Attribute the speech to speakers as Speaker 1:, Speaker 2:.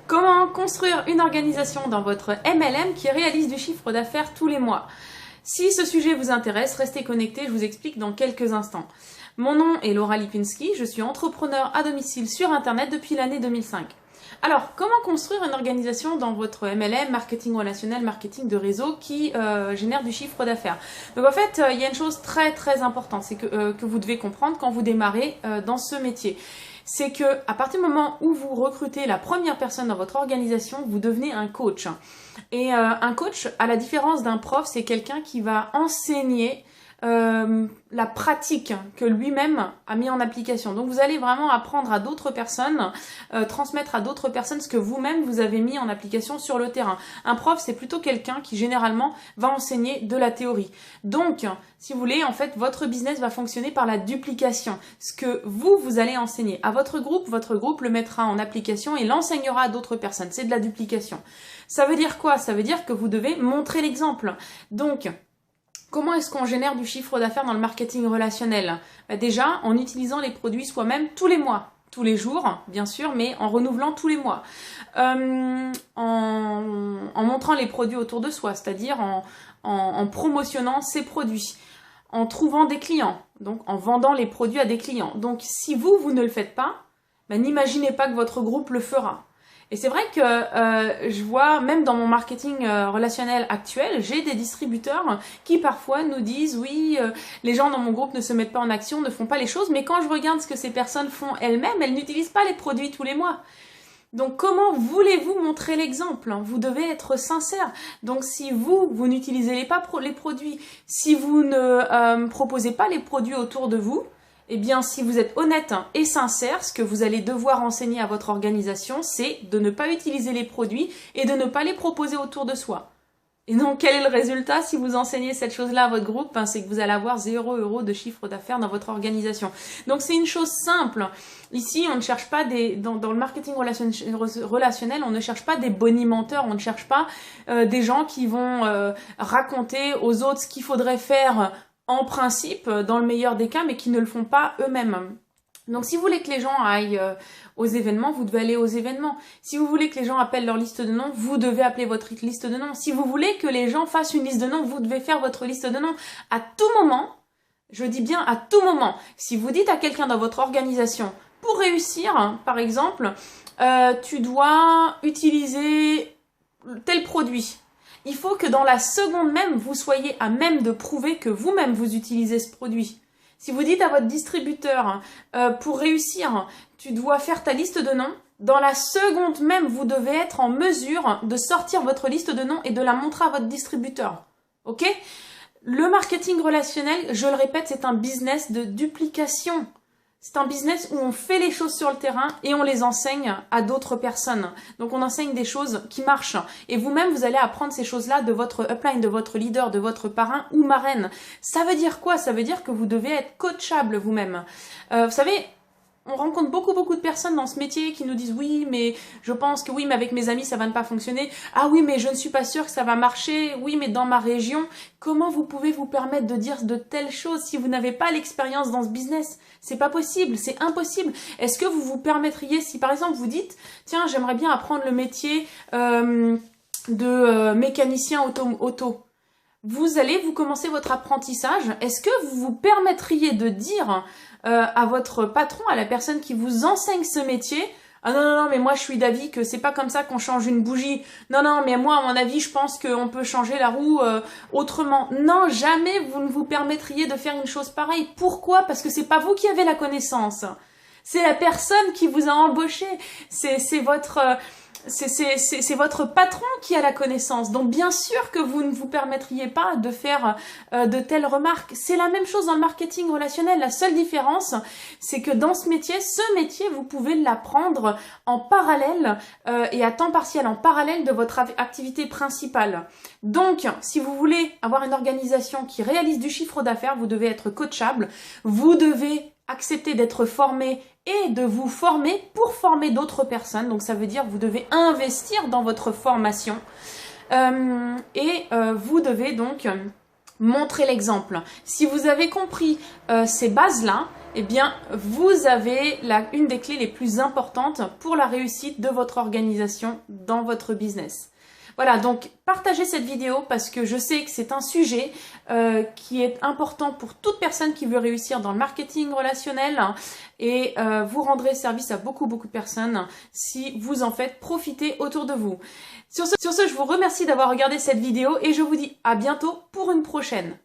Speaker 1: Comment construire une organisation dans votre MLM qui réalise du chiffre d'affaires tous les mois? Si ce sujet vous intéresse, restez connectés, je vous explique dans quelques instants. Mon nom est Laura Lipinski, je suis entrepreneur à domicile sur Internet depuis l'année 2005. Alors, comment construire une organisation dans votre MLM, marketing relationnel, marketing de réseau qui génère du chiffre d'affaires? Donc en fait, il y a une chose très importante, c'est que vous devez comprendre quand vous démarrez dans ce métier. C'est que à partir du moment où vous recrutez la première personne dans votre organisation, vous devenez un coach. Et un coach, à la différence d'un prof, c'est quelqu'un qui va enseigner la pratique que lui-même a mis en application. Donc vous allez vraiment apprendre à d'autres personnes, transmettre à d'autres personnes ce que vous-même vous avez mis en application sur le terrain. Un prof, c'est plutôt quelqu'un qui généralement va enseigner de la théorie. Donc, si vous voulez, en fait, votre business va fonctionner par la duplication. Ce que vous allez enseigner à votre groupe le mettra en application et l'enseignera à d'autres personnes. C'est de la duplication. Ça veut dire quoi? Ça veut dire que vous devez montrer l'exemple. Donc, comment est-ce qu'on génère du chiffre d'affaires dans le marketing relationnel? Déjà, en utilisant les produits soi-même tous les mois. Tous les jours, bien sûr, mais en renouvelant tous les mois. En montrant les produits autour de soi, c'est-à-dire en promotionnant ces produits. En trouvant des clients, donc en vendant les produits à des clients. Donc si vous ne le faites pas, n'imaginez pas que votre groupe le fera. Et c'est vrai que je vois, même dans mon marketing relationnel actuel, j'ai des distributeurs qui parfois nous disent « Oui, les gens dans mon groupe ne se mettent pas en action, ne font pas les choses, mais quand je regarde ce que ces personnes font elles-mêmes, elles n'utilisent pas les produits tous les mois. » Donc comment voulez-vous montrer l'exemple? Vous devez être sincère. Donc si vous n'utilisez pas les produits, si vous ne proposez pas les produits autour de vous, eh bien, si vous êtes honnête et sincère, ce que vous allez devoir enseigner à votre organisation, c'est de ne pas utiliser les produits et de ne pas les proposer autour de soi. Et donc, quel est le résultat si vous enseignez cette chose-là à votre groupe? C'est que vous allez avoir 0 € de chiffre d'affaires dans votre organisation. Donc, c'est une chose simple. Ici, on ne cherche pas dans le marketing relationnel, on ne cherche pas des bonimenteurs, on ne cherche pas des gens qui vont raconter aux autres ce qu'il faudrait faire en principe, dans le meilleur des cas, mais qui ne le font pas eux-mêmes. Donc si vous voulez que les gens aillent aux événements, vous devez aller aux événements. Si vous voulez que les gens appellent leur liste de noms, vous devez appeler votre liste de noms. Si vous voulez que les gens fassent une liste de noms, vous devez faire votre liste de noms. À tout moment, je dis bien à tout moment, si vous dites à quelqu'un dans votre organisation, pour réussir, par exemple, tu dois utiliser tel produit. Il faut que dans la seconde même, vous soyez à même de prouver que vous-même vous utilisez ce produit. Si vous dites à votre distributeur, pour réussir, tu dois faire ta liste de noms, dans la seconde même, vous devez être en mesure de sortir votre liste de noms et de la montrer à votre distributeur. Ok? Le marketing relationnel, je le répète, c'est un business de duplication. C'est un business où on fait les choses sur le terrain et on les enseigne à d'autres personnes. Donc on enseigne des choses qui marchent. Et vous-même, vous allez apprendre ces choses-là de votre upline, de votre leader, de votre parrain ou marraine. Ça veut dire quoi? Ça veut dire que vous devez être coachable vous-même. Vous savez, on rencontre beaucoup de personnes dans ce métier qui nous disent « Oui, mais je pense que oui, mais avec mes amis, ça va ne pas fonctionner. Ah oui, mais je ne suis pas sûre que ça va marcher. Oui, mais dans ma région, comment vous pouvez vous permettre de dire de telles choses si vous n'avez pas l'expérience dans ce business? C'est pas possible, c'est impossible. Est-ce que vous vous permettriez, si par exemple vous dites « Tiens, j'aimerais bien apprendre le métier de mécanicien auto ». Vous allez commencer votre apprentissage. Est-ce que vous vous permettriez de dire à votre patron, à la personne qui vous enseigne ce métier, ah non, mais moi je suis d'avis que c'est pas comme ça qu'on change une bougie. Non, mais moi à mon avis je pense qu'on peut changer la roue autrement. Non, jamais vous ne vous permettriez de faire une chose pareille. Pourquoi? Parce que c'est pas vous qui avez la connaissance. C'est la personne qui vous a embauché. C'est votre patron qui a la connaissance. Donc bien sûr que vous ne vous permettriez pas de faire de telles remarques. C'est la même chose dans le marketing relationnel. La seule différence, c'est que dans ce métier, vous pouvez l'apprendre en parallèle et à temps partiel, en parallèle de votre activité principale. Donc, si vous voulez avoir une organisation qui réalise du chiffre d'affaires, vous devez être coachable, vous devez accepter d'être formé et de vous former pour former d'autres personnes. Donc ça veut dire que vous devez investir dans votre formation vous devez donc montrer l'exemple. Si vous avez compris ces bases-là, eh bien, vous avez une des clés les plus importantes pour la réussite de votre organisation dans votre business. Voilà, donc partagez cette vidéo parce que je sais que c'est un sujet qui est important pour toute personne qui veut réussir dans le marketing relationnel et vous rendrez service à beaucoup de personnes si vous en faites profiter autour de vous. Sur ce, je vous remercie d'avoir regardé cette vidéo et je vous dis à bientôt pour une prochaine.